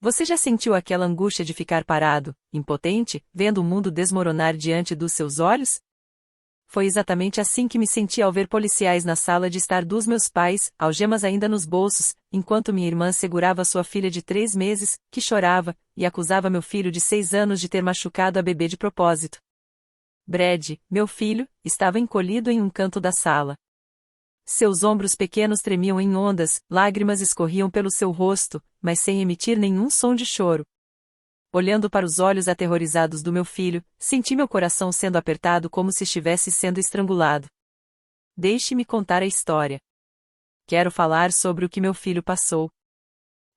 Você já sentiu aquela angústia de ficar parado, impotente, vendo o mundo desmoronar diante dos seus olhos? Foi exatamente assim que me senti ao ver policiais na sala de estar dos meus pais, algemas ainda nos bolsos, enquanto minha irmã segurava sua filha de 3 meses, que chorava, e acusava meu filho de 6 anos de ter machucado a bebê de propósito. Brad, meu filho, estava encolhido em um canto da sala. Seus ombros pequenos tremiam em ondas, lágrimas escorriam pelo seu rosto, mas sem emitir nenhum som de choro. Olhando para os olhos aterrorizados do meu filho, senti meu coração sendo apertado como se estivesse sendo estrangulado. Deixe-me contar a história. Quero falar sobre o que meu filho passou.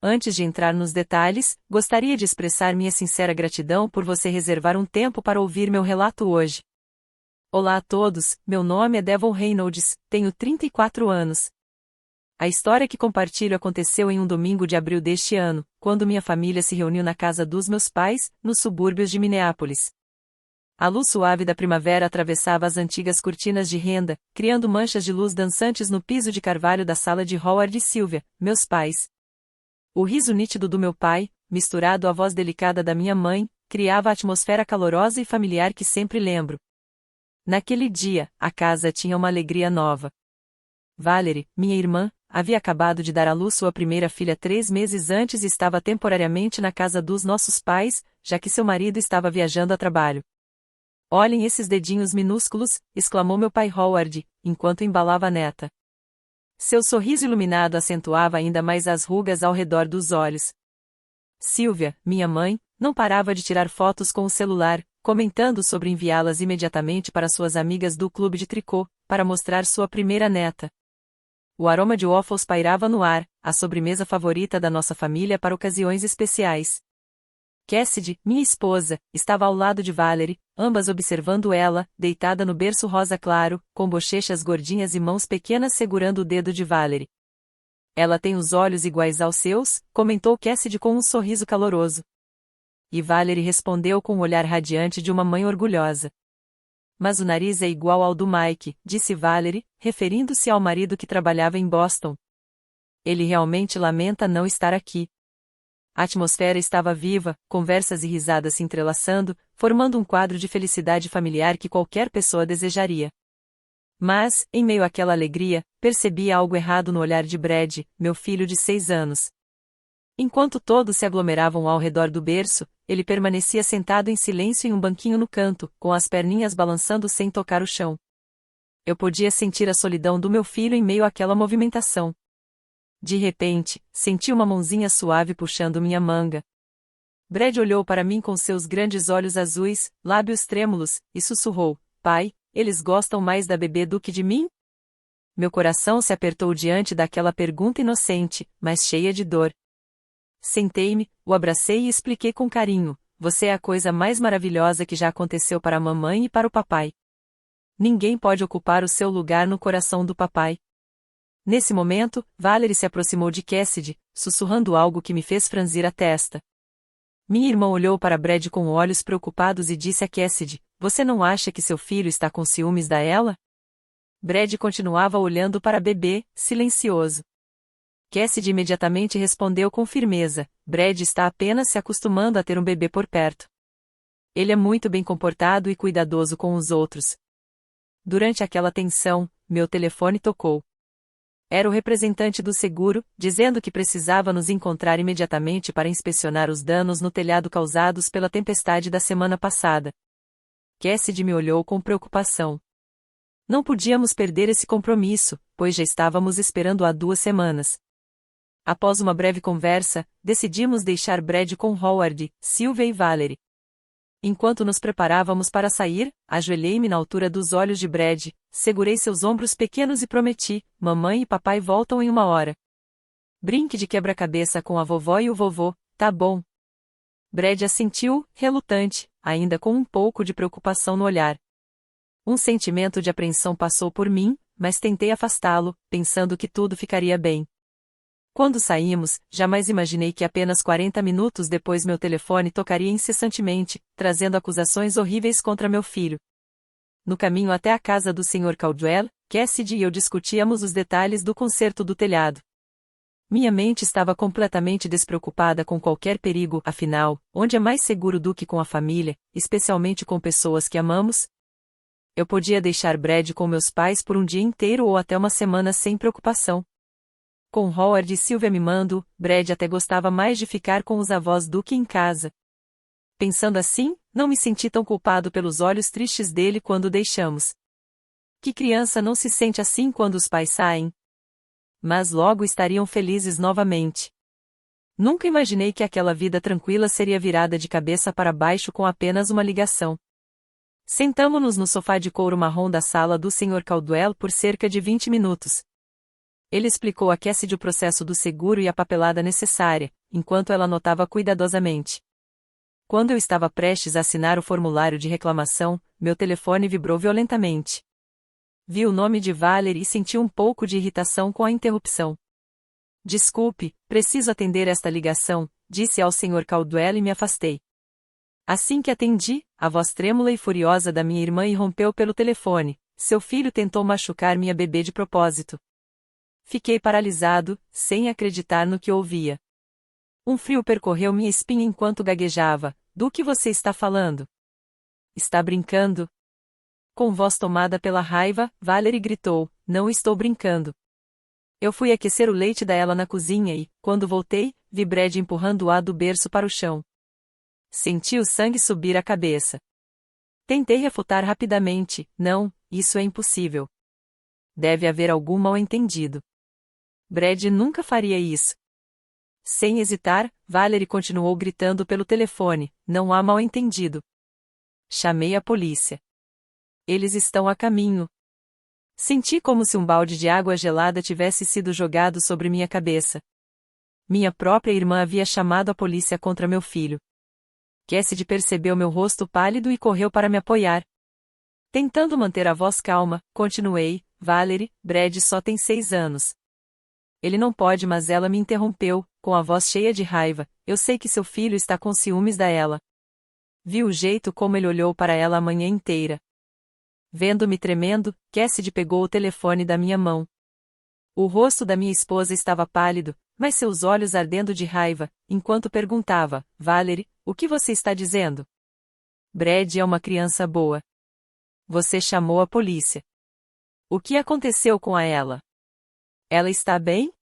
Antes de entrar nos detalhes, gostaria de expressar minha sincera gratidão por você reservar um tempo para ouvir meu relato hoje. Olá a todos, meu nome é Devon Reynolds, tenho 34 anos. A história que compartilho aconteceu em um domingo de abril deste ano, quando minha família se reuniu na casa dos meus pais, nos subúrbios de Minneapolis. A luz suave da primavera atravessava as antigas cortinas de renda, criando manchas de luz dançantes no piso de carvalho da sala de Howard e Sylvia, meus pais. O riso nítido do meu pai, misturado à voz delicada da minha mãe, criava a atmosfera calorosa e familiar que sempre lembro. Naquele dia, a casa tinha uma alegria nova. Valerie, minha irmã, havia acabado de dar à luz sua primeira filha 3 meses antes e estava temporariamente na casa dos nossos pais, já que seu marido estava viajando a trabalho. Olhem esses dedinhos minúsculos, exclamou meu pai Howard, enquanto embalava a neta. Seu sorriso iluminado acentuava ainda mais as rugas ao redor dos olhos. Sylvia, minha mãe, não parava de tirar fotos com o celular, comentando sobre enviá-las imediatamente para suas amigas do clube de tricô, para mostrar sua primeira neta. O aroma de waffles pairava no ar, a sobremesa favorita da nossa família para ocasiões especiais. Cassidy, minha esposa, estava ao lado de Valerie, ambas observando ela, deitada no berço rosa claro, com bochechas gordinhas e mãos pequenas segurando o dedo de Valerie. Ela tem os olhos iguais aos seus, comentou Cassidy com um sorriso caloroso. E Valerie respondeu com um olhar radiante de uma mãe orgulhosa. Mas o nariz é igual ao do Mike, disse Valerie, referindo-se ao marido que trabalhava em Boston. Ele realmente lamenta não estar aqui. A atmosfera estava viva, conversas e risadas se entrelaçando, formando um quadro de felicidade familiar que qualquer pessoa desejaria. Mas, em meio àquela alegria, percebia algo errado no olhar de Brad, meu filho de 6 anos. Enquanto todos se aglomeravam ao redor do berço, ele permanecia sentado em silêncio em um banquinho no canto, com as perninhas balançando sem tocar o chão. Eu podia sentir a solidão do meu filho em meio àquela movimentação. De repente, senti uma mãozinha suave puxando minha manga. Brad olhou para mim com seus grandes olhos azuis, lábios trêmulos, e sussurrou: Pai, eles gostam mais da bebê do que de mim? Meu coração se apertou diante daquela pergunta inocente, mas cheia de dor. Sentei-me, o abracei e expliquei com carinho: você é a coisa mais maravilhosa que já aconteceu para a mamãe e para o papai. Ninguém pode ocupar o seu lugar no coração do papai. Nesse momento, Valerie se aproximou de Cassidy, sussurrando algo que me fez franzir a testa. Minha irmã olhou para Brad com olhos preocupados e disse a Cassidy: você não acha que seu filho está com ciúmes da ela? Brad continuava olhando para a bebê, silencioso. Cassidy imediatamente respondeu com firmeza: Brad está apenas se acostumando a ter um bebê por perto. Ele é muito bem comportado e cuidadoso com os outros. Durante aquela tensão, meu telefone tocou. Era o representante do seguro, dizendo que precisava nos encontrar imediatamente para inspecionar os danos no telhado causados pela tempestade da semana passada. Cassidy me olhou com preocupação. Não podíamos perder esse compromisso, pois já estávamos esperando há 2 semanas. Após uma breve conversa, decidimos deixar Brad com Howard, Sylvia e Valerie. Enquanto nos preparávamos para sair, ajoelhei-me na altura dos olhos de Brad, segurei seus ombros pequenos e prometi: mamãe e papai voltam em 1 hora. Brinque de quebra-cabeça com a vovó e o vovô, tá bom? Brad assentiu, relutante, ainda com um pouco de preocupação no olhar. Um sentimento de apreensão passou por mim, mas tentei afastá-lo, pensando que tudo ficaria bem. Quando saímos, jamais imaginei que apenas 40 minutos depois meu telefone tocaria incessantemente, trazendo acusações horríveis contra meu filho. No caminho até a casa do Sr. Caldwell, Cassidy e eu discutíamos os detalhes do conserto do telhado. Minha mente estava completamente despreocupada com qualquer perigo, afinal, onde é mais seguro do que com a família, especialmente com pessoas que amamos? Eu podia deixar Brad com meus pais por um dia inteiro ou até uma semana sem preocupação. Com Howard e Sylvia mimando, Brad até gostava mais de ficar com os avós do que em casa. Pensando assim, não me senti tão culpado pelos olhos tristes dele quando o deixamos. Que criança não se sente assim quando os pais saem? Mas logo estariam felizes novamente. Nunca imaginei que aquela vida tranquila seria virada de cabeça para baixo com apenas uma ligação. Sentamo-nos no sofá de couro marrom da sala do Sr. Caldwell por cerca de 20 minutos. Ele explicou a Cassidy o processo do seguro e a papelada necessária, enquanto ela anotava cuidadosamente. Quando eu estava prestes a assinar o formulário de reclamação, meu telefone vibrou violentamente. Vi o nome de Valerie e senti um pouco de irritação com a interrupção. Desculpe, preciso atender esta ligação, disse ao Sr. Caldwell e me afastei. Assim que atendi, a voz trêmula e furiosa da minha irmã irrompeu pelo telefone. Seu filho tentou machucar minha bebê de propósito. Fiquei paralisado, sem acreditar no que ouvia. Um frio percorreu minha espinha enquanto gaguejava. Do que você está falando? Está brincando? Com voz tomada pela raiva, Valerie gritou, não estou brincando. Eu fui aquecer o leite da ela na cozinha e, quando voltei, vi Brad empurrando-a do berço para o chão. Senti o sangue subir à cabeça. Tentei refutar rapidamente, não, isso é impossível. Deve haver algum mal-entendido. Brad nunca faria isso. Sem hesitar, Valerie continuou gritando pelo telefone, não há mal-entendido. Chamei a polícia. Eles estão a caminho. Senti como se um balde de água gelada tivesse sido jogado sobre minha cabeça. Minha própria irmã havia chamado a polícia contra meu filho. Cassidy percebeu meu rosto pálido e correu para me apoiar. Tentando manter a voz calma, continuei, Valerie, Brad só tem 6 anos. Ele não pode, mas ela me interrompeu, com a voz cheia de raiva, eu sei que seu filho está com ciúmes da ela. Vi o jeito como ele olhou para ela a manhã inteira. Vendo-me tremendo, Cassidy pegou o telefone da minha mão. O rosto da minha esposa estava pálido, mas seus olhos ardendo de raiva, enquanto perguntava, Valerie, o que você está dizendo? Brad é uma criança boa. Você chamou a polícia. O que aconteceu com ela? Ela está bem?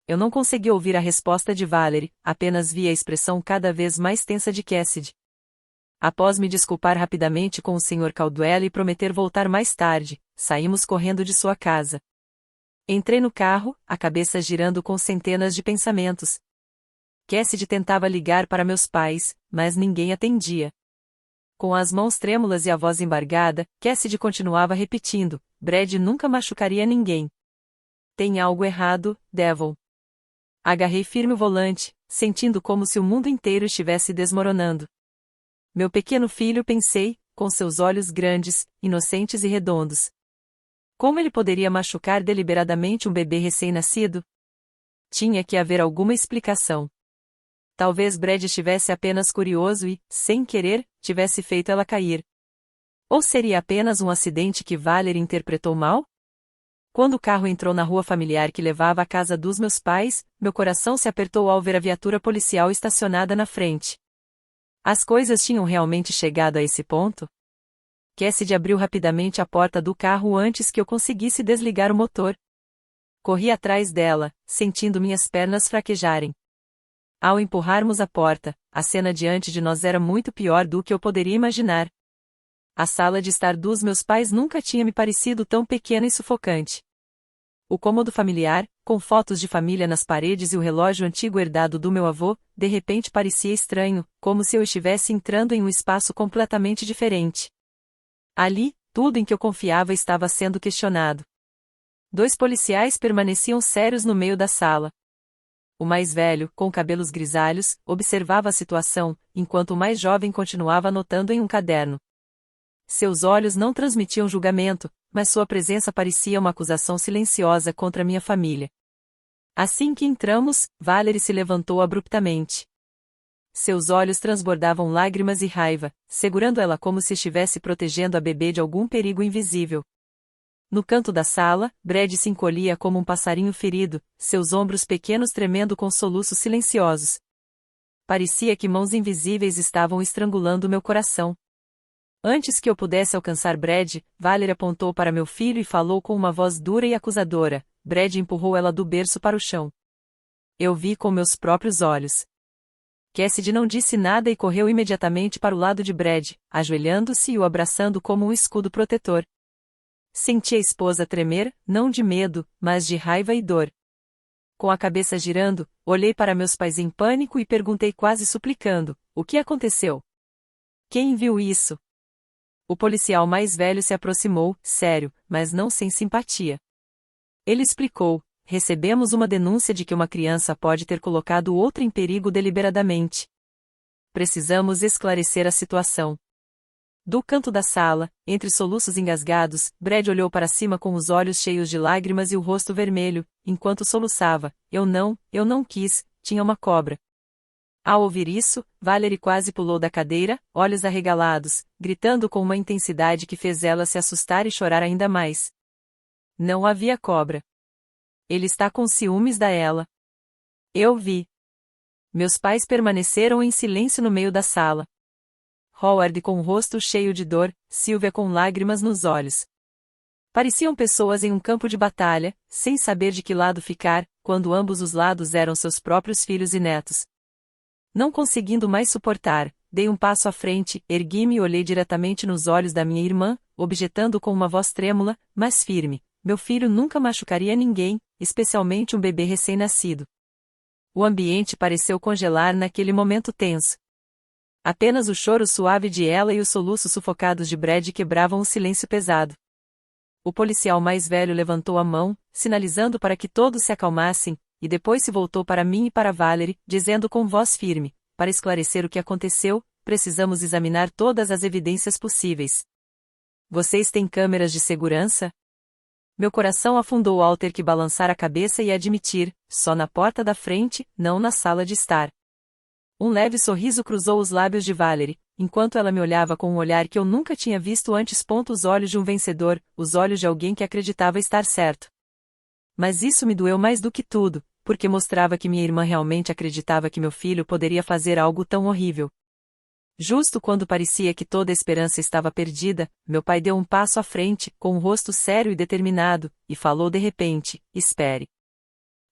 Eu não consegui ouvir a resposta de Valerie, apenas vi a expressão cada vez mais tensa de Cassidy. Após me desculpar rapidamente com o Sr. Caldwell e prometer voltar mais tarde, saímos correndo de sua casa. Entrei no carro, a cabeça girando com centenas de pensamentos. Cassidy tentava ligar para meus pais, mas ninguém atendia. Com as mãos trêmulas e a voz embargada, Cassidy continuava repetindo, Brad nunca machucaria ninguém. Tem algo errado, Devon. Agarrei firme o volante, sentindo como se o mundo inteiro estivesse desmoronando. Meu pequeno filho, pensei, com seus olhos grandes, inocentes e redondos. Como ele poderia machucar deliberadamente um bebê recém-nascido? Tinha que haver alguma explicação. Talvez Brad estivesse apenas curioso e, sem querer, tivesse feito ela cair. Ou seria apenas um acidente que Valerie interpretou mal? Quando o carro entrou na rua familiar que levava à casa dos meus pais, meu coração se apertou ao ver a viatura policial estacionada na frente. As coisas tinham realmente chegado a esse ponto? Cassidy abriu rapidamente a porta do carro antes que eu conseguisse desligar o motor. Corri atrás dela, sentindo minhas pernas fraquejarem. Ao empurrarmos a porta, a cena diante de nós era muito pior do que eu poderia imaginar. A sala de estar dos meus pais nunca tinha me parecido tão pequena e sufocante. O cômodo familiar, com fotos de família nas paredes e o relógio antigo herdado do meu avô, de repente parecia estranho, como se eu estivesse entrando em um espaço completamente diferente. Ali, tudo em que eu confiava estava sendo questionado. 2 policiais permaneciam sérios no meio da sala. O mais velho, com cabelos grisalhos, observava a situação, enquanto o mais jovem continuava anotando em um caderno. Seus olhos não transmitiam julgamento, mas sua presença parecia uma acusação silenciosa contra minha família. Assim que entramos, Valerie se levantou abruptamente. Seus olhos transbordavam lágrimas e raiva, segurando ela como se estivesse protegendo a bebê de algum perigo invisível. No canto da sala, Brad se encolhia como um passarinho ferido, seus ombros pequenos tremendo com soluços silenciosos. Parecia que mãos invisíveis estavam estrangulando meu coração. Antes que eu pudesse alcançar Brad, Valerie apontou para meu filho e falou com uma voz dura e acusadora. Brad empurrou ela do berço para o chão. Eu vi com meus próprios olhos. Cassidy não disse nada e correu imediatamente para o lado de Brad, ajoelhando-se e o abraçando como um escudo protetor. Senti a esposa tremer, não de medo, mas de raiva e dor. Com a cabeça girando, olhei para meus pais em pânico e perguntei quase suplicando: o que aconteceu? Quem viu isso? O policial mais velho se aproximou, sério, mas não sem simpatia. Ele explicou: recebemos uma denúncia de que uma criança pode ter colocado outra em perigo deliberadamente. Precisamos esclarecer a situação. Do canto da sala, entre soluços engasgados, Brad olhou para cima com os olhos cheios de lágrimas e o rosto vermelho, enquanto soluçava: eu não quis, tinha uma cobra. Ao ouvir isso, Valerie quase pulou da cadeira, olhos arregalados, gritando com uma intensidade que fez ela se assustar e chorar ainda mais. Não havia cobra. Ele está com ciúmes da ela. Eu vi. Meus pais permaneceram em silêncio no meio da sala. Howard com o rosto cheio de dor, Sylvia com lágrimas nos olhos. Pareciam pessoas em um campo de batalha, sem saber de que lado ficar, quando ambos os lados eram seus próprios filhos e netos. Não conseguindo mais suportar, dei um passo à frente, ergui-me e olhei diretamente nos olhos da minha irmã, objetando com uma voz trêmula, mas firme: meu filho nunca machucaria ninguém, especialmente um bebê recém-nascido. O ambiente pareceu congelar naquele momento tenso. Apenas o choro suave de ela e os soluços sufocados de Brad quebravam o silêncio pesado. O policial mais velho levantou a mão, sinalizando para que todos se acalmassem, e depois se voltou para mim e para Valerie, dizendo com voz firme: para esclarecer o que aconteceu, precisamos examinar todas as evidências possíveis. Vocês têm câmeras de segurança? Meu coração afundou ao ter que balançar a cabeça e admitir: só na porta da frente, não na sala de estar. Um leve sorriso cruzou os lábios de Valerie, enquanto ela me olhava com um olhar que eu nunca tinha visto antes. Os olhos de um vencedor, os olhos de alguém que acreditava estar certo. Mas isso me doeu mais do que tudo, porque mostrava que minha irmã realmente acreditava que meu filho poderia fazer algo tão horrível. Justo quando parecia que toda a esperança estava perdida, meu pai deu um passo à frente, com um rosto sério e determinado, e falou de repente: espere.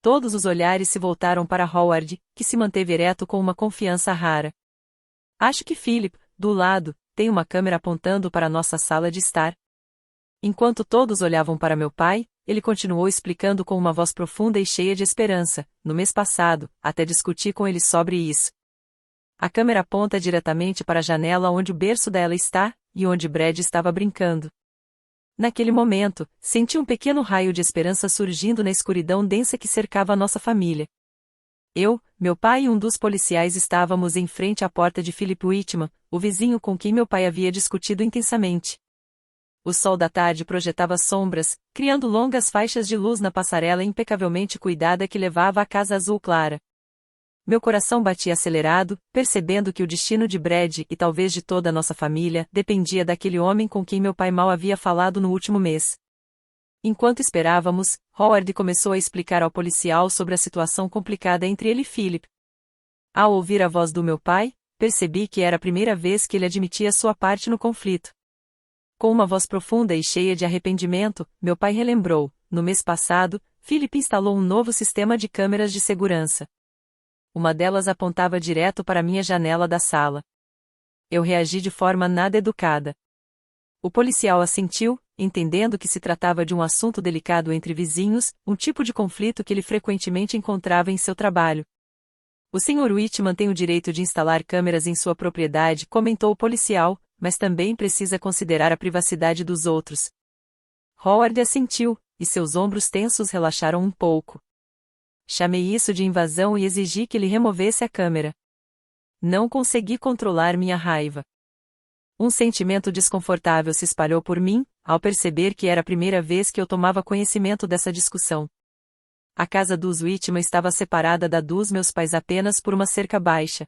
Todos os olhares se voltaram para Howard, que se manteve ereto com uma confiança rara. Acho que Philip, do lado, tem uma câmera apontando para nossa sala de estar. Enquanto todos olhavam para meu pai, ele continuou explicando com uma voz profunda e cheia de esperança: no mês passado, até discuti com ele sobre isso. A câmera aponta diretamente para a janela onde o berço dela está, e onde Brad estava brincando. Naquele momento, senti um pequeno raio de esperança surgindo na escuridão densa que cercava a nossa família. Eu, meu pai e um dos policiais estávamos em frente à porta de Philip Whitman, o vizinho com quem meu pai havia discutido intensamente. O sol da tarde projetava sombras, criando longas faixas de luz na passarela impecavelmente cuidada que levava à casa azul clara. Meu coração batia acelerado, percebendo que o destino de Brad e talvez de toda a nossa família dependia daquele homem com quem meu pai mal havia falado no último mês. Enquanto esperávamos, Howard começou a explicar ao policial sobre a situação complicada entre ele e Philip. Ao ouvir a voz do meu pai, percebi que era a primeira vez que ele admitia sua parte no conflito. Com uma voz profunda e cheia de arrependimento, meu pai relembrou: no mês passado, Philip instalou um novo sistema de câmeras de segurança. Uma delas apontava direto para minha janela da sala. Eu reagi de forma nada educada. O policial assentiu, entendendo que se tratava de um assunto delicado entre vizinhos, um tipo de conflito que ele frequentemente encontrava em seu trabalho. O Sr. Whitman tem o direito de instalar câmeras em sua propriedade, comentou o policial, mas também precisa considerar a privacidade dos outros. Howard assentiu, e seus ombros tensos relaxaram um pouco. Chamei isso de invasão e exigi que ele removesse a câmera. Não consegui controlar minha raiva. Um sentimento desconfortável se espalhou por mim, ao perceber que era a primeira vez que eu tomava conhecimento dessa discussão. A casa dos Whitman estava separada da dos meus pais apenas por uma cerca baixa.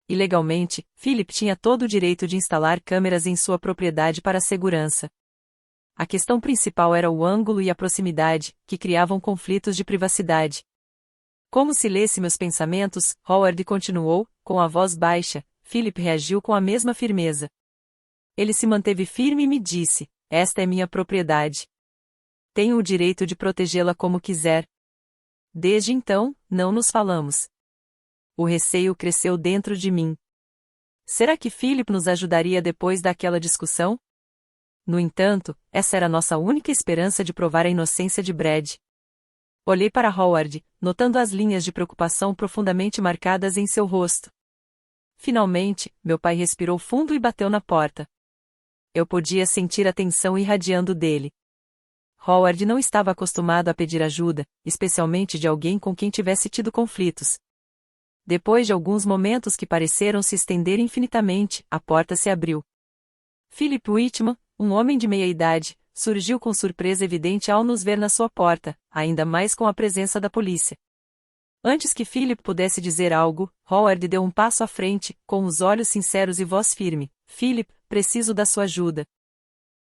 Ilegalmente, Philip tinha todo o direito de instalar câmeras em sua propriedade para segurança. A questão principal era o ângulo e a proximidade, que criavam conflitos de privacidade. Como se lesse meus pensamentos, Howard continuou, com a voz baixa. Philip reagiu com a mesma firmeza. Ele se manteve firme e me disse: esta é minha propriedade. Tenho o direito de protegê-la como quiser. Desde então, não nos falamos. O receio cresceu dentro de mim. Será que Philip nos ajudaria depois daquela discussão? No entanto, essa era nossa única esperança de provar a inocência de Brad. Olhei para Howard, notando as linhas de preocupação profundamente marcadas em seu rosto. Finalmente, meu pai respirou fundo e bateu na porta. Eu podia sentir a tensão irradiando dele. Howard não estava acostumado a pedir ajuda, especialmente de alguém com quem tivesse tido conflitos. Depois de alguns momentos que pareceram se estender infinitamente, a porta se abriu. Philip Whitman, um homem de meia-idade, surgiu com surpresa evidente ao nos ver na sua porta, ainda mais com a presença da polícia. Antes que Philip pudesse dizer algo, Howard deu um passo à frente, com os olhos sinceros e voz firme. Philip, preciso da sua ajuda.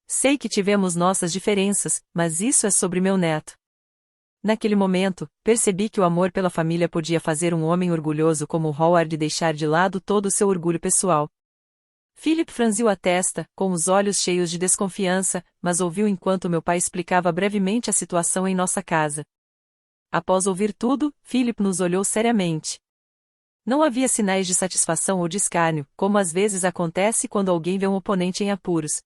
Sei que tivemos nossas diferenças, mas isso é sobre meu neto. Naquele momento, percebi que o amor pela família podia fazer um homem orgulhoso como Howard deixar de lado todo o seu orgulho pessoal. Philip franziu a testa, com os olhos cheios de desconfiança, mas ouviu enquanto meu pai explicava brevemente a situação em nossa casa. Após ouvir tudo, Philip nos olhou seriamente. Não havia sinais de satisfação ou de escárnio, como às vezes acontece quando alguém vê um oponente em apuros.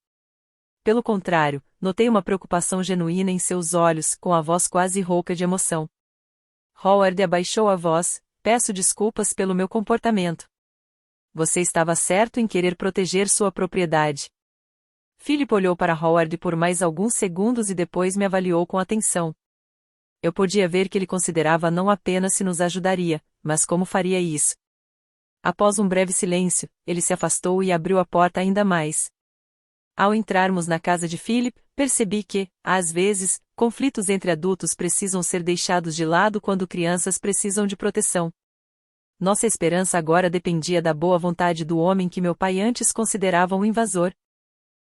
Pelo contrário, notei uma preocupação genuína em seus olhos, com a voz quase rouca de emoção. Howard abaixou a voz: peço desculpas pelo meu comportamento. Você estava certo em querer proteger sua propriedade. Philip olhou para Howard por mais alguns segundos e depois me avaliou com atenção. Eu podia ver que ele considerava não apenas se nos ajudaria, mas como faria isso. Após um breve silêncio, ele se afastou e abriu a porta ainda mais. Ao entrarmos na casa de Philip, percebi que, às vezes, conflitos entre adultos precisam ser deixados de lado quando crianças precisam de proteção. Nossa esperança agora dependia da boa vontade do homem que meu pai antes considerava um invasor.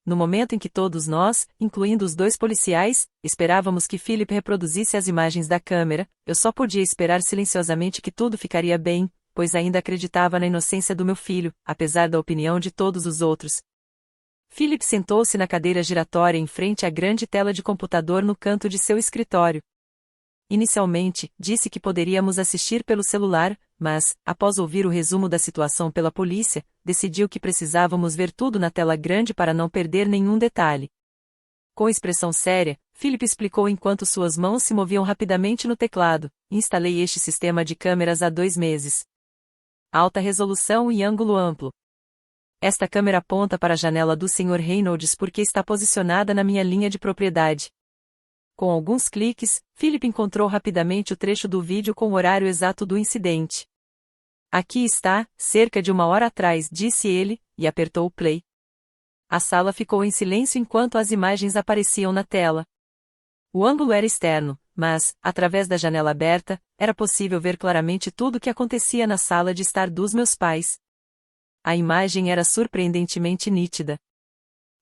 No momento em que todos nós, incluindo os dois policiais, esperávamos que Philip reproduzisse as imagens da câmera, eu só podia esperar silenciosamente que tudo ficaria bem, pois ainda acreditava na inocência do meu filho, apesar da opinião de todos os outros. Philip sentou-se na cadeira giratória em frente à grande tela de computador no canto de seu escritório. Inicialmente, disse que poderíamos assistir pelo celular, mas, após ouvir o resumo da situação pela polícia, decidiu que precisávamos ver tudo na tela grande para não perder nenhum detalhe. Com expressão séria, Philip explicou enquanto suas mãos se moviam rapidamente no teclado: instalei este sistema de câmeras há 2 meses. Alta resolução e ângulo amplo. Esta câmera aponta para a janela do Sr. Reynolds porque está posicionada na minha linha de propriedade. Com alguns cliques, Philip encontrou rapidamente o trecho do vídeo com o horário exato do incidente. Aqui está, cerca de 1 hora atrás, disse ele, e apertou o play. A sala ficou em silêncio enquanto as imagens apareciam na tela. O ângulo era externo, mas, através da janela aberta, era possível ver claramente tudo o que acontecia na sala de estar dos meus pais. A imagem era surpreendentemente nítida.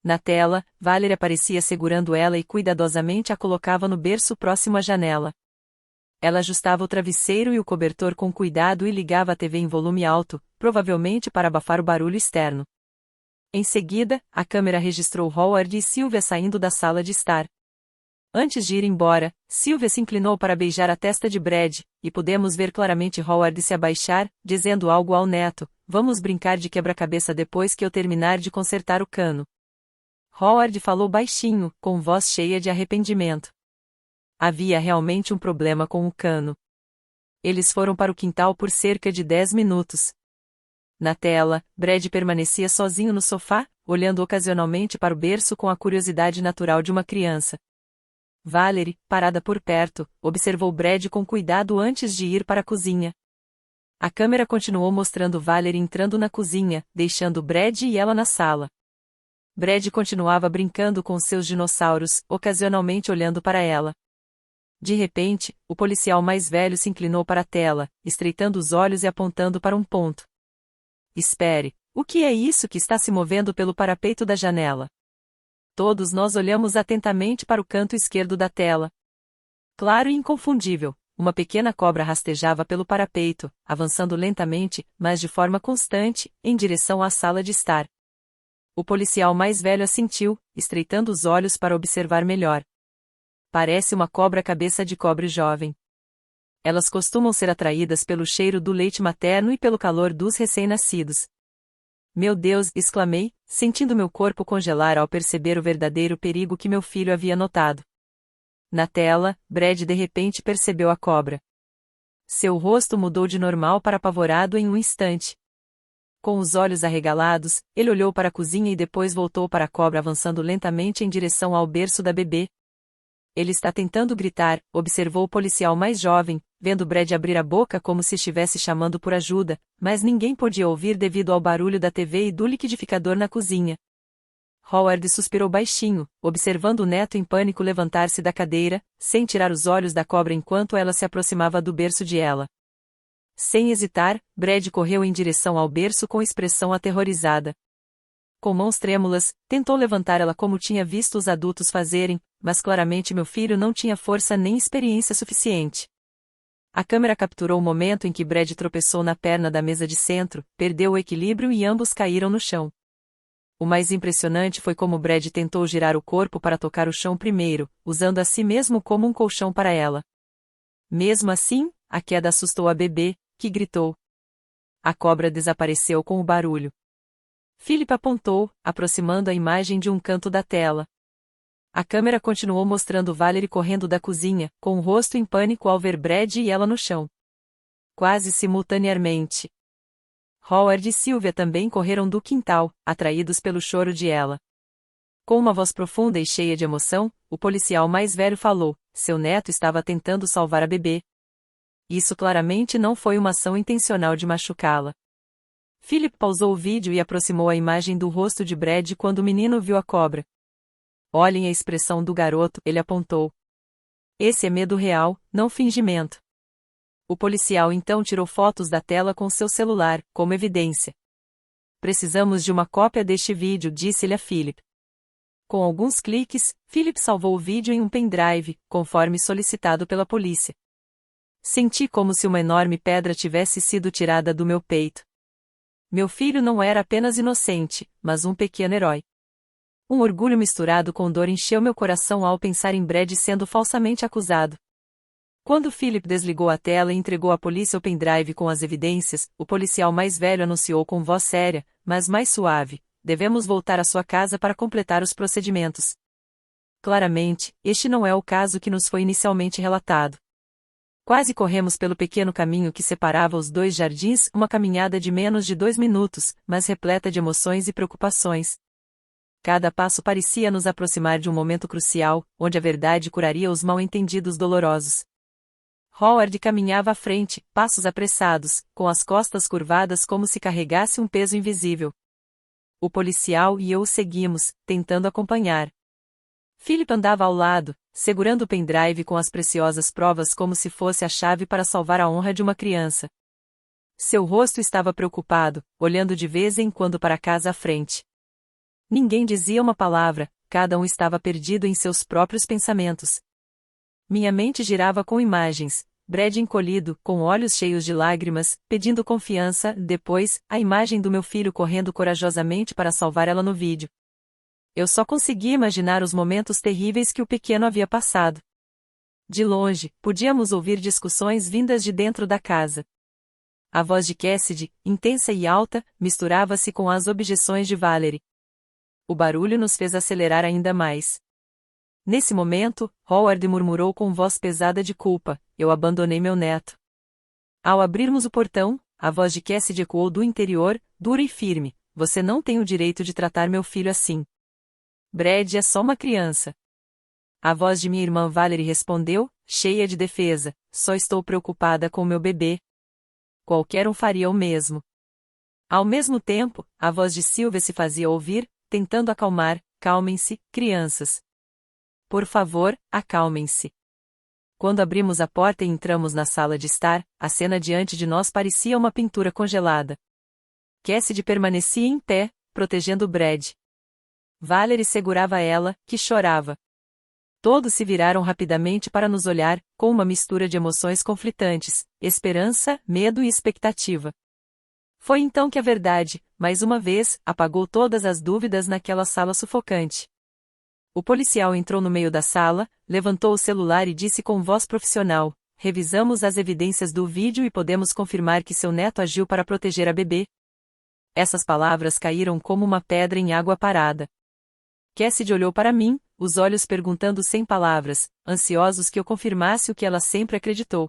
Na tela, Valerie aparecia segurando ela e cuidadosamente a colocava no berço próximo à janela. Ela ajustava o travesseiro e o cobertor com cuidado e ligava a TV em volume alto, provavelmente para abafar o barulho externo. Em seguida, a câmera registrou Howard e Sylvia saindo da sala de estar. Antes de ir embora, Sylvia se inclinou para beijar a testa de Brad, e pudemos ver claramente Howard se abaixar, dizendo algo ao neto: vamos brincar de quebra-cabeça depois que eu terminar de consertar o cano. Howard falou baixinho, com voz cheia de arrependimento. Havia realmente um problema com o cano. Eles foram para o quintal por cerca de 10 minutos. Na tela, Brad permanecia sozinho no sofá, olhando ocasionalmente para o berço com a curiosidade natural de uma criança. Valerie, parada por perto, observou Brad com cuidado antes de ir para a cozinha. A câmera continuou mostrando Valerie entrando na cozinha, deixando Brad e ela na sala. Brad continuava brincando com seus dinossauros, ocasionalmente olhando para ela. De repente, o policial mais velho se inclinou para a tela, estreitando os olhos e apontando para um ponto. Espere, o que é isso que está se movendo pelo parapeito da janela? Todos nós olhamos atentamente para o canto esquerdo da tela. Claro e inconfundível, uma pequena cobra rastejava pelo parapeito, avançando lentamente, mas de forma constante, em direção à sala de estar. O policial mais velho assentiu, estreitando os olhos para observar melhor. Parece uma cobra cabeça de cobre jovem. Elas costumam ser atraídas pelo cheiro do leite materno e pelo calor dos recém-nascidos. Meu Deus! Exclamei, sentindo meu corpo congelar ao perceber o verdadeiro perigo que meu filho havia notado. Na tela, Brad de repente percebeu a cobra. Seu rosto mudou de normal para apavorado em um instante. Com os olhos arregalados, ele olhou para a cozinha e depois voltou para a cobra avançando lentamente em direção ao berço da bebê. Ele está tentando gritar, observou o policial mais jovem, vendo Brad abrir a boca como se estivesse chamando por ajuda, mas ninguém podia ouvir devido ao barulho da TV e do liquidificador na cozinha. Howard suspirou baixinho, observando o neto em pânico levantar-se da cadeira, sem tirar os olhos da cobra enquanto ela se aproximava do berço de ela. Sem hesitar, Brad correu em direção ao berço com expressão aterrorizada. Com mãos trêmulas, tentou levantar ela como tinha visto os adultos fazerem, mas claramente meu filho não tinha força nem experiência suficiente. A câmera capturou o momento em que Brad tropeçou na perna da mesa de centro, perdeu o equilíbrio e ambos caíram no chão. O mais impressionante foi como Brad tentou girar o corpo para tocar o chão primeiro, usando a si mesmo como um colchão para ela. Mesmo assim, a queda assustou a bebê, que gritou. A cobra desapareceu com o barulho. Philip apontou, aproximando a imagem de um canto da tela. A câmera continuou mostrando Valerie correndo da cozinha, com o rosto em pânico ao ver Brad e ela no chão. Quase simultaneamente. Howard e Sylvia também correram do quintal, atraídos pelo choro de ela. Com uma voz profunda e cheia de emoção, o policial mais velho falou: seu neto estava tentando salvar a bebê. Isso claramente não foi uma ação intencional de machucá-la. Philip pausou o vídeo e aproximou a imagem do rosto de Brad quando o menino viu a cobra. Olhem a expressão do garoto, ele apontou. Esse é medo real, não fingimento. O policial então tirou fotos da tela com seu celular, como evidência. Precisamos de uma cópia deste vídeo, disse-lhe a Philip. Com alguns cliques, Philip salvou o vídeo em um pendrive, conforme solicitado pela polícia. Senti como se uma enorme pedra tivesse sido tirada do meu peito. Meu filho não era apenas inocente, mas um pequeno herói. Um orgulho misturado com dor encheu meu coração ao pensar em Brad sendo falsamente acusado. Quando Philip desligou a tela e entregou à polícia o pendrive com as evidências, o policial mais velho anunciou com voz séria, mas mais suave: devemos voltar à sua casa para completar os procedimentos. Claramente, este não é o caso que nos foi inicialmente relatado. Quase corremos pelo pequeno caminho que separava os dois jardins, uma caminhada de menos de 2 minutos, mas repleta de emoções e preocupações. Cada passo parecia nos aproximar de um momento crucial, onde a verdade curaria os mal-entendidos dolorosos. Howard caminhava à frente, passos apressados, com as costas curvadas como se carregasse um peso invisível. O policial e eu o seguimos, tentando acompanhar. Philip andava ao lado, segurando o pendrive com as preciosas provas como se fosse a chave para salvar a honra de uma criança. Seu rosto estava preocupado, olhando de vez em quando para a casa à frente. Ninguém dizia uma palavra, cada um estava perdido em seus próprios pensamentos. Minha mente girava com imagens, Brad encolhido, com olhos cheios de lágrimas, pedindo confiança, depois, a imagem do meu filho correndo corajosamente para salvar ela no vídeo. Eu só conseguia imaginar os momentos terríveis que o pequeno havia passado. De longe, podíamos ouvir discussões vindas de dentro da casa. A voz de Cassidy, intensa e alta, misturava-se com as objeções de Valerie. O barulho nos fez acelerar ainda mais. Nesse momento, Howard murmurou com voz pesada de culpa: eu abandonei meu neto. Ao abrirmos o portão, a voz de Cassidy ecoou do interior, dura e firme: você não tem o direito de tratar meu filho assim. Brad é só uma criança. A voz de minha irmã Valerie respondeu, cheia de defesa: só estou preocupada com meu bebê. Qualquer um faria o mesmo. Ao mesmo tempo, a voz de Sylvia se fazia ouvir, tentando acalmar: calmem-se, crianças. Por favor, acalmem-se. Quando abrimos a porta e entramos na sala de estar, a cena diante de nós parecia uma pintura congelada. Cassidy permanecia em pé, protegendo Brad. Valerie segurava ela, que chorava. Todos se viraram rapidamente para nos olhar, com uma mistura de emoções conflitantes, esperança, medo e expectativa. Foi então que a verdade, mais uma vez, apagou todas as dúvidas naquela sala sufocante. O policial entrou no meio da sala, levantou o celular e disse com voz profissional: "Revisamos as evidências do vídeo e podemos confirmar que seu neto agiu para proteger a bebê." Essas palavras caíram como uma pedra em água parada. Cassidy olhou para mim, os olhos perguntando sem palavras, ansiosos que eu confirmasse o que ela sempre acreditou.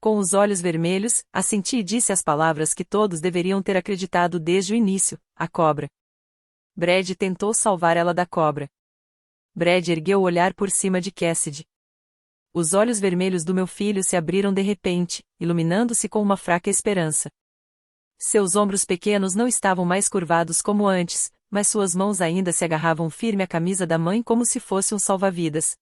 Com os olhos vermelhos, assenti e disse as palavras que todos deveriam ter acreditado desde o início: a cobra. Brad tentou salvar ela da cobra. Brad ergueu o olhar por cima de Cassidy. Os olhos vermelhos do meu filho se abriram de repente, iluminando-se com uma fraca esperança. Seus ombros pequenos não estavam mais curvados como antes, mas suas mãos ainda se agarravam firme à camisa da mãe como se fosse um salva-vidas.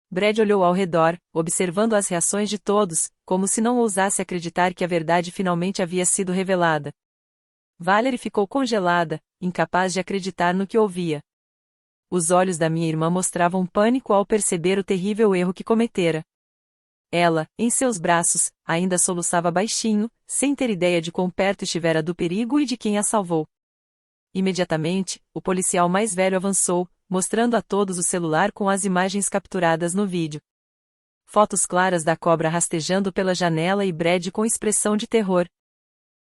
Brad olhou ao redor, observando as reações de todos, como se não ousasse acreditar que a verdade finalmente havia sido revelada. Valerie ficou congelada, incapaz de acreditar no que ouvia. Os olhos da minha irmã mostravam pânico ao perceber o terrível erro que cometera. Ela, em seus braços, ainda soluçava baixinho, sem ter ideia de quão perto estivera do perigo e de quem a salvou. Imediatamente, o policial mais velho avançou, mostrando a todos o celular com as imagens capturadas no vídeo. Fotos claras da cobra rastejando pela janela e Brad com expressão de terror.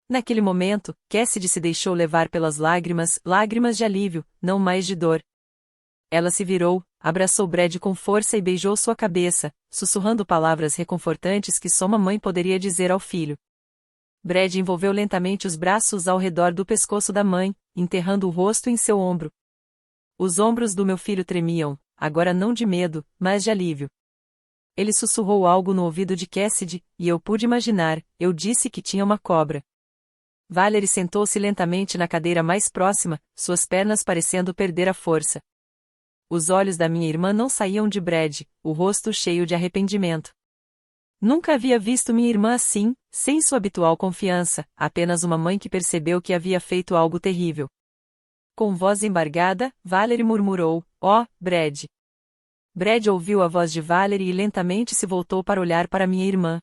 Naquele momento, Cassidy se deixou levar pelas lágrimas, lágrimas de alívio, não mais de dor. Ela se virou, abraçou Brad com força e beijou sua cabeça, sussurrando palavras reconfortantes que só uma mãe poderia dizer ao filho. Brad envolveu lentamente os braços ao redor do pescoço da mãe, enterrando o rosto em seu ombro. Os ombros do meu filho tremiam, agora não de medo, mas de alívio. Ele sussurrou algo no ouvido de Cassidy, e eu pude imaginar: eu disse que tinha uma cobra. Valerie sentou-se lentamente na cadeira mais próxima, suas pernas parecendo perder a força. Os olhos da minha irmã não saíam de Brad, o rosto cheio de arrependimento. Nunca havia visto minha irmã assim, sem sua habitual confiança, apenas uma mãe que percebeu que havia feito algo terrível. Com voz embargada, Valerie murmurou: "Oh, Brad." Brad ouviu a voz de Valerie e lentamente se voltou para olhar para minha irmã.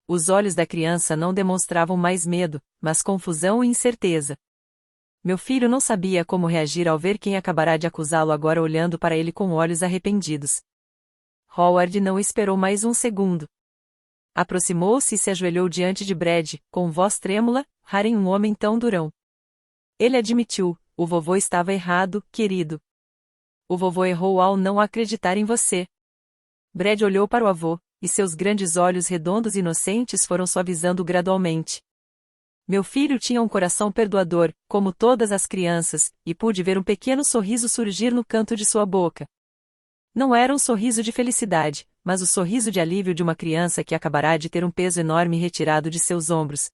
Os olhos da criança não demonstravam mais medo, mas confusão e incerteza. Meu filho não sabia como reagir ao ver quem acabará de acusá-lo agora olhando para ele com olhos arrependidos. Howard não esperou mais um segundo. Aproximou-se e se ajoelhou diante de Brad, com voz trêmula, rara em um homem tão durão. Ele admitiu: "O vovô estava errado, querido. O vovô errou ao não acreditar em você." Brad olhou para o avô, e seus grandes olhos redondos e inocentes foram suavizando gradualmente. Meu filho tinha um coração perdoador, como todas as crianças, e pude ver um pequeno sorriso surgir no canto de sua boca. Não era um sorriso de felicidade, mas o sorriso de alívio de uma criança que acabará de ter um peso enorme retirado de seus ombros.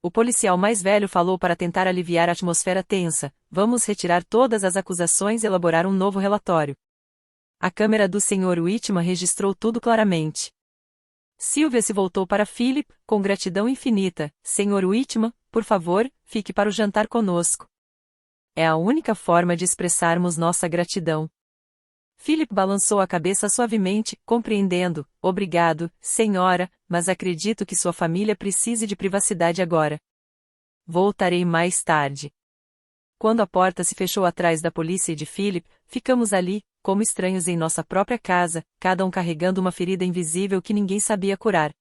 O policial mais velho falou para tentar aliviar a atmosfera tensa: "Vamos retirar todas as acusações e elaborar um novo relatório." A câmera do Sr. Whitman registrou tudo claramente. Sylvia se voltou para Philip, com gratidão infinita: "Sr. Whitman, por favor, fique para o jantar conosco. É a única forma de expressarmos nossa gratidão." Philip balançou a cabeça suavemente, compreendendo: "Obrigado, senhora, mas acredito que sua família precise de privacidade agora. Voltarei mais tarde." Quando a porta se fechou atrás da polícia e de Philip, ficamos ali, como estranhos em nossa própria casa, cada um carregando uma ferida invisível que ninguém sabia curar.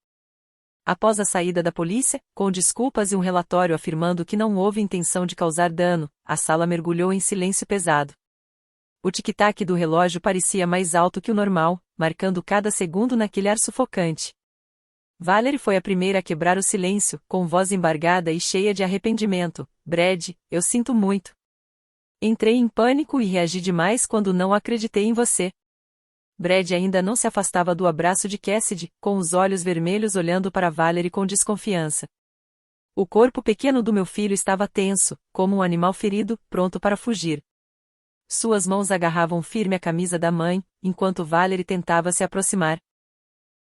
Após a saída da polícia, com desculpas e um relatório afirmando que não houve intenção de causar dano, a sala mergulhou em silêncio pesado. O tic-tac do relógio parecia mais alto que o normal, marcando cada segundo naquele ar sufocante. Valerie foi a primeira a quebrar o silêncio, com voz embargada e cheia de arrependimento: "Brad, eu sinto muito. Entrei em pânico e reagi demais quando não acreditei em você." Brad ainda não se afastava do abraço de Cassidy, com os olhos vermelhos olhando para Valerie com desconfiança. O corpo pequeno do meu filho estava tenso, como um animal ferido, pronto para fugir. Suas mãos agarravam firme a camisa da mãe, enquanto Valerie tentava se aproximar.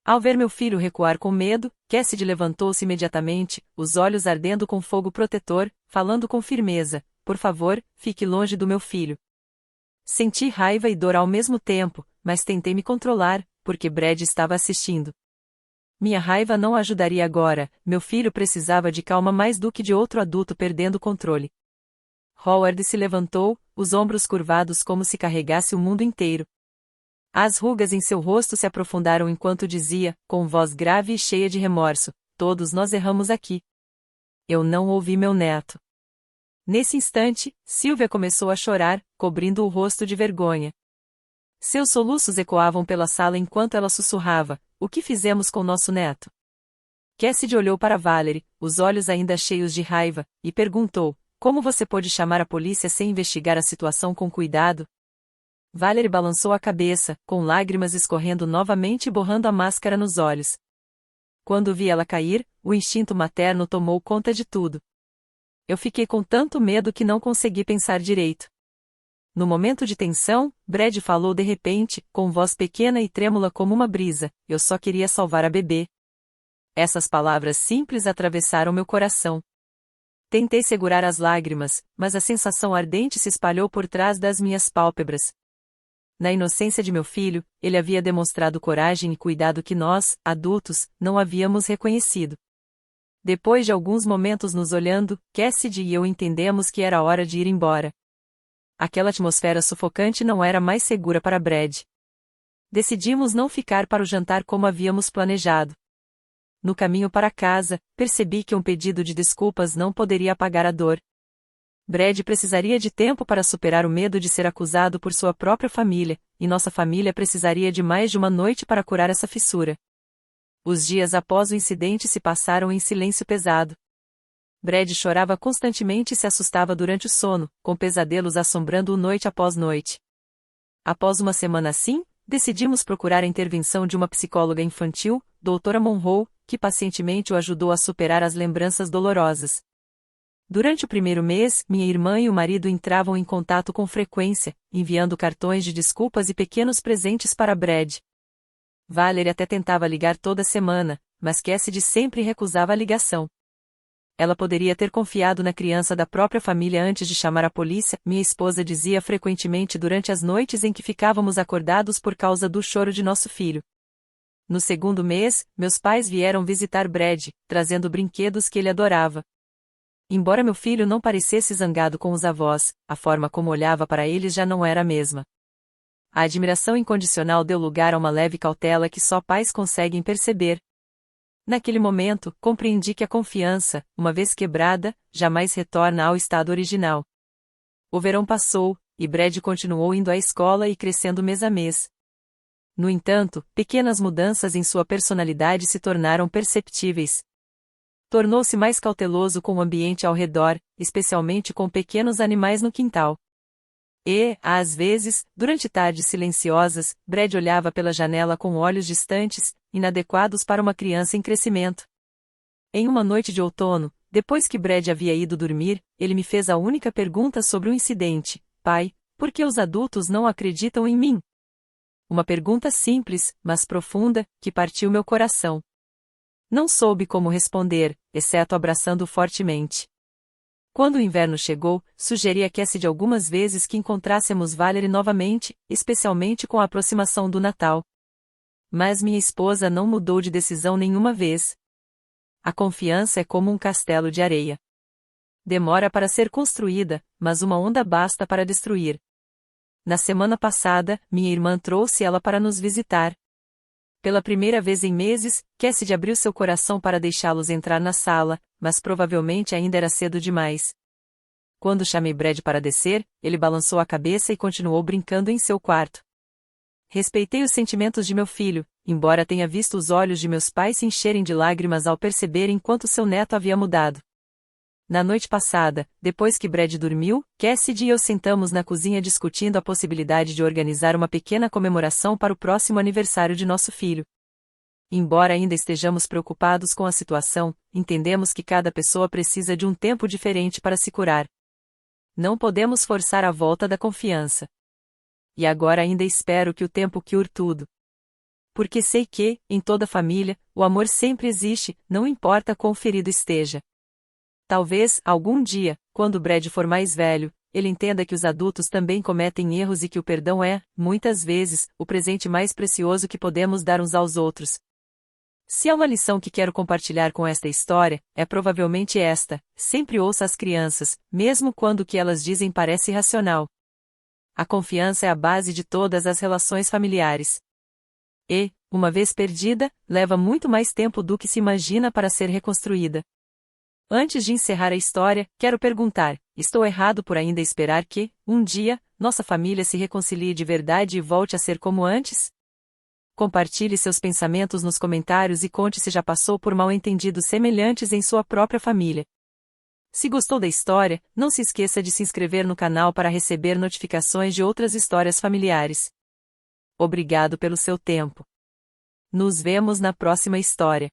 Ao ver meu filho recuar com medo, Cassidy levantou-se imediatamente, os olhos ardendo com fogo protetor, falando com firmeza: "Por favor, fique longe do meu filho." Senti raiva e dor ao mesmo tempo, mas tentei me controlar, porque Brad estava assistindo. Minha raiva não ajudaria agora, meu filho precisava de calma mais do que de outro adulto perdendo o controle. Howard se levantou, os ombros curvados como se carregasse o mundo inteiro. As rugas em seu rosto se aprofundaram enquanto dizia, com voz grave e cheia de remorso, todos nós erramos aqui. Eu não ouvi meu neto. Nesse instante, Sylvia começou a chorar, cobrindo o rosto de vergonha. Seus soluços ecoavam pela sala enquanto ela sussurrava, o que fizemos com nosso neto? Cassidy olhou para Valerie, os olhos ainda cheios de raiva, e perguntou, como você pôde chamar a polícia sem investigar a situação com cuidado? Valerie balançou a cabeça, com lágrimas escorrendo novamente e borrando a máscara nos olhos. Quando vi ela cair, o instinto materno tomou conta de tudo. Eu fiquei com tanto medo que não consegui pensar direito. No momento de tensão, Brad falou de repente, com voz pequena e trêmula como uma brisa, eu só queria salvar a bebê. Essas palavras simples atravessaram meu coração. Tentei segurar as lágrimas, mas a sensação ardente se espalhou por trás das minhas pálpebras. Na inocência de meu filho, ele havia demonstrado coragem e cuidado que nós, adultos, não havíamos reconhecido. Depois de alguns momentos nos olhando, Cassidy e eu entendemos que era hora de ir embora. Aquela atmosfera sufocante não era mais segura para Brad. Decidimos não ficar para o jantar como havíamos planejado. No caminho para casa, percebi que um pedido de desculpas não poderia apagar a dor. Brad precisaria de tempo para superar o medo de ser acusado por sua própria família, e nossa família precisaria de mais de uma noite para curar essa fissura. Os dias após o incidente se passaram em silêncio pesado. Brad chorava constantemente e se assustava durante o sono, com pesadelos assombrando-o noite após noite. Após uma semana assim, decidimos procurar a intervenção de uma psicóloga infantil, Doutora Monroe, que pacientemente o ajudou a superar as lembranças dolorosas. Durante o primeiro mês, minha irmã e o marido entravam em contato com frequência, enviando cartões de desculpas e pequenos presentes para Brad. Valerie até tentava ligar toda semana, mas Cassidy sempre recusava a ligação. Ela poderia ter confiado na criança da própria família antes de chamar a polícia, minha esposa dizia frequentemente durante as noites em que ficávamos acordados por causa do choro de nosso filho. No segundo mês, meus pais vieram visitar Brad, trazendo brinquedos que ele adorava. Embora meu filho não parecesse zangado com os avós, a forma como olhava para eles já não era a mesma. A admiração incondicional deu lugar a uma leve cautela que só pais conseguem perceber. Naquele momento, compreendi que a confiança, uma vez quebrada, jamais retorna ao estado original. O verão passou, e Brad continuou indo à escola e crescendo mês a mês. No entanto, pequenas mudanças em sua personalidade se tornaram perceptíveis. Tornou-se mais cauteloso com o ambiente ao redor, especialmente com pequenos animais no quintal. E, às vezes, durante tardes silenciosas, Brad olhava pela janela com olhos distantes, inadequados para uma criança em crescimento. Em uma noite de outono, depois que Brad havia ido dormir, ele me fez a única pergunta sobre o incidente: pai, por que os adultos não acreditam em mim? Uma pergunta simples, mas profunda, que partiu meu coração. Não soube como responder, exceto abraçando-o fortemente. Quando o inverno chegou, sugeri a Cassidy algumas vezes que encontrássemos Valerie novamente, especialmente com a aproximação do Natal. Mas minha esposa não mudou de decisão nenhuma vez. A confiança é como um castelo de areia. Demora para ser construída, mas uma onda basta para destruir. Na semana passada, minha irmã trouxe ela para nos visitar. Pela primeira vez em meses, Cassidy abriu seu coração para deixá-los entrar na sala, mas provavelmente ainda era cedo demais. Quando chamei Brad para descer, ele balançou a cabeça e continuou brincando em seu quarto. Respeitei os sentimentos de meu filho, embora tenha visto os olhos de meus pais se encherem de lágrimas ao perceberem quanto seu neto havia mudado. Na noite passada, depois que Brad dormiu, Cassidy e eu sentamos na cozinha discutindo a possibilidade de organizar uma pequena comemoração para o próximo aniversário de nosso filho. Embora ainda estejamos preocupados com a situação, entendemos que cada pessoa precisa de um tempo diferente para se curar. Não podemos forçar a volta da confiança. E agora ainda espero que o tempo cure tudo. Porque sei que, em toda família, o amor sempre existe, não importa quão ferido esteja. Talvez, algum dia, quando Brad for mais velho, ele entenda que os adultos também cometem erros e que o perdão é, muitas vezes, o presente mais precioso que podemos dar uns aos outros. Se há uma lição que quero compartilhar com esta história, é provavelmente esta: sempre ouça as crianças, mesmo quando o que elas dizem parece irracional. A confiança é a base de todas as relações familiares. E, uma vez perdida, leva muito mais tempo do que se imagina para ser reconstruída. Antes de encerrar a história, quero perguntar: estou errado por ainda esperar que, um dia, nossa família se reconcilie de verdade e volte a ser como antes? Compartilhe seus pensamentos nos comentários e conte se já passou por mal-entendidos semelhantes em sua própria família. Se gostou da história, não se esqueça de se inscrever no canal para receber notificações de outras histórias familiares. Obrigado pelo seu tempo. Nos vemos na próxima história.